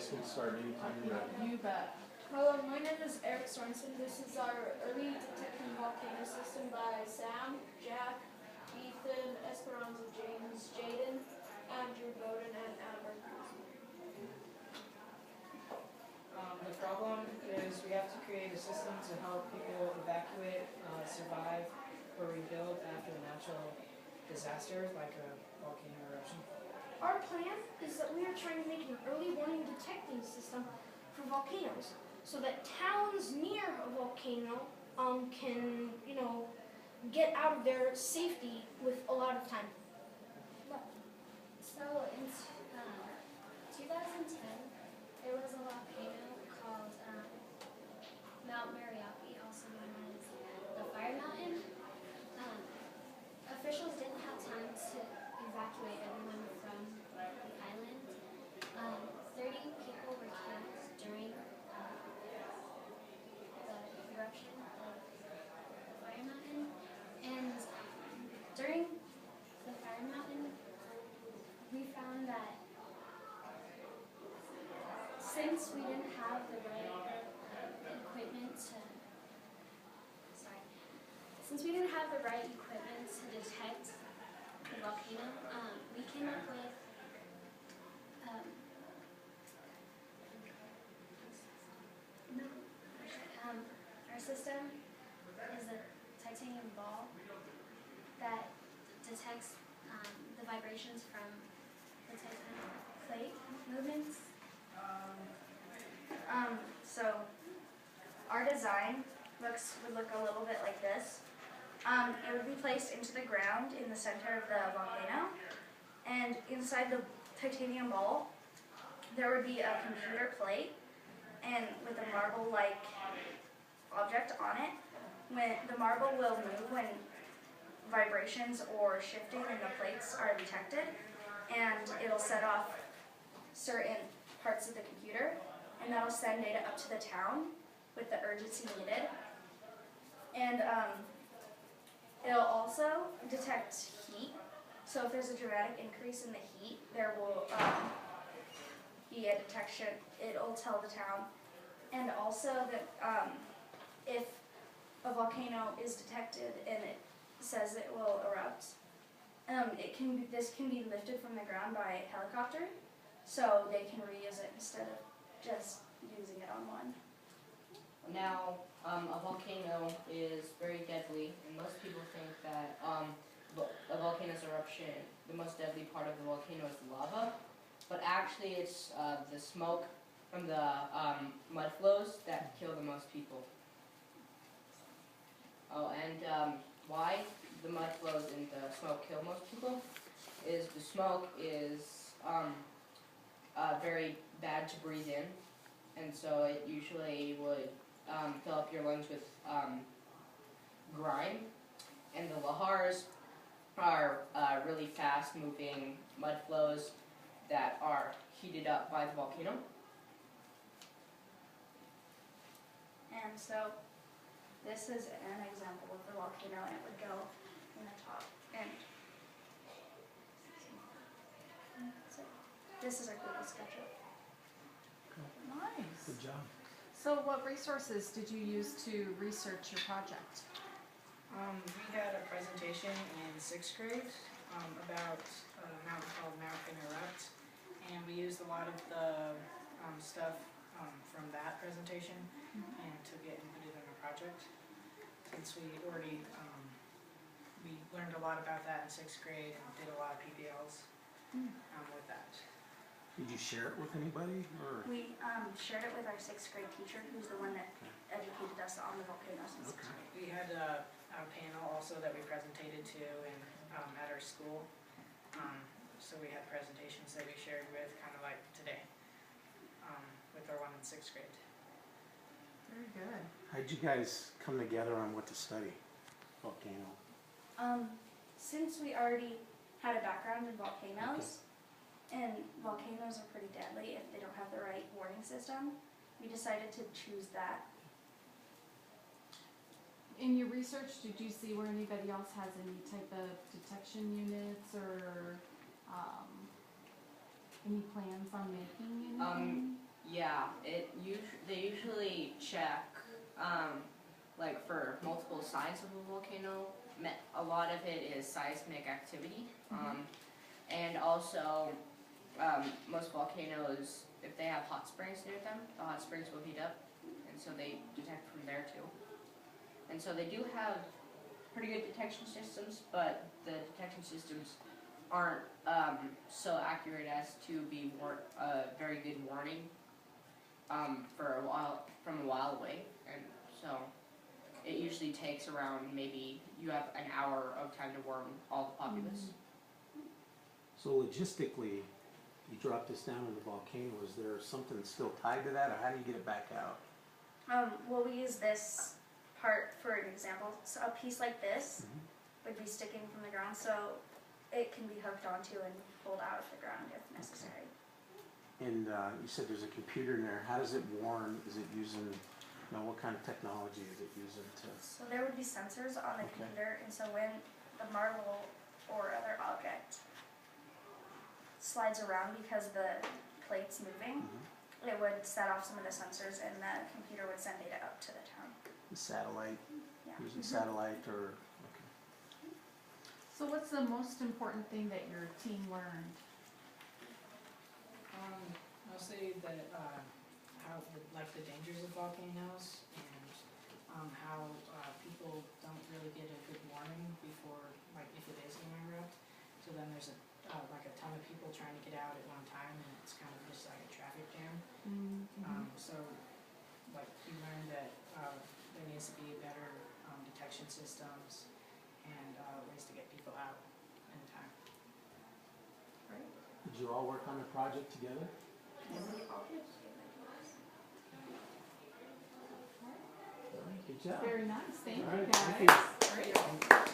guys can start anytime you're ready. You bet. Hello, my name is Eric Sorensen. This is our early detection volcano system by Sam, Jack, Ethan, Esperanza, James, Jaden, Andrew Bowden, and Amber. The problem is we have to create a system to help people evacuate, survive, or rebuild after natural disasters like a volcano eruption. Our plan is that we are trying to make an early warning detecting system for volcanoes so that towns near a volcano can, get out of their safety with a lot of time. So in 2010, there was a volcano called Mount Mariapi, also known as the Fire Mountain. Officials didn't have time to evacuate everyone from the island. 30 people were killed during the eruption of the Fire Mountain. And during the Fire Mountain, we found that since we didn't have the right equipment to detect the volcano, we came up with our system is a titanium ball that detects the vibrations from the titanium plate movements. So our design would look a little bit like this. It would be placed into the ground in the center of the volcano, and inside the titanium ball there would be a computer plate and with a marble-like object on it. When the marble will move when vibrations or shifting in the plates are detected, and it'll set off certain parts of the computer, and that'll send data up to the town with the urgency needed. And it'll also detect heat. So if there's a dramatic increase in the heat, there will be a detection. It'll tell the town. And also that if a volcano is detected and it says it will erupt, this can be lifted from the ground by helicopter, so they can reuse it instead of just using it on one. Now, a volcano is very deadly, and most people think that a volcano's eruption, the most deadly part of the volcano is the lava, but actually it's the smoke from the mud flows that kill the most people. Oh, and why the mud flows and the smoke kill most people is the smoke is very bad to breathe in, and so it usually would fill up your lungs with grime, and the lahars are really fast moving mud flows that are heated up by the volcano. And so this is an example of the volcano, and it would go in the top. And so this is our Google SketchUp. Nice. Good job. So what resources did you use to research your project? We had a presentation in 6th grade about a mountain called Mount Erupt, and we used a lot of the stuff from that presentation and took it and put it in our project. Since we already we learned a lot about that in 6th grade and did a lot of PBLs with that. Did you share it with anybody, or? We shared it with our 6th grade teacher, who's the one that educated us on the volcanoes in 6th grade. We had a panel also that we presented to at our school. So we had presentations that we shared with, kind of like today, with our one in 6th grade. Very good. How'd you guys come together on what to study? Volcano. Since we already had a background in volcanoes, and volcanoes are pretty deadly if they don't have the right warning system, we decided to choose that. In your research, did you see where anybody else has any type of detection units or any plans on making anything? Yeah, they usually check, like for multiple sides of a volcano. A lot of it is seismic activity, and also most volcanoes, if they have hot springs near them, the hot springs will heat up, and so they detect from there too. And so they do have pretty good detection systems, but the detection systems aren't so accurate as to be a very good warning for from a while away, and so it usually takes around, maybe you have an hour of time to warn all the populace. So logistically, you drop this down in the volcano, is there something still tied to that, or how do you get it back out? Well, we use this part for an example. So a piece like this would be sticking from the ground, so it can be hooked onto and pulled out of the ground if necessary. And you said there's a computer in there, how does it warn? Is it using, what kind of technology is it using to? So there would be sensors on the Okay. computer, and so when the marble or other object slides around because the plate's moving, it would set off some of the sensors, and the computer would send data up to the town. The satellite, Yeah. using satellite or, So what's the most important thing that your team learned? Mostly how the dangers of volcanoes, and how people don't really get a good warning before, like if it is going to erupt. So then there's a ton of people trying to get out at one time, and it's kind of just like a traffic jam. So we learned that there needs to be better detection systems and ways to get people out in time. did you all work on the project together? Good job. Very nice, thank All you right, guys. thank you. Great.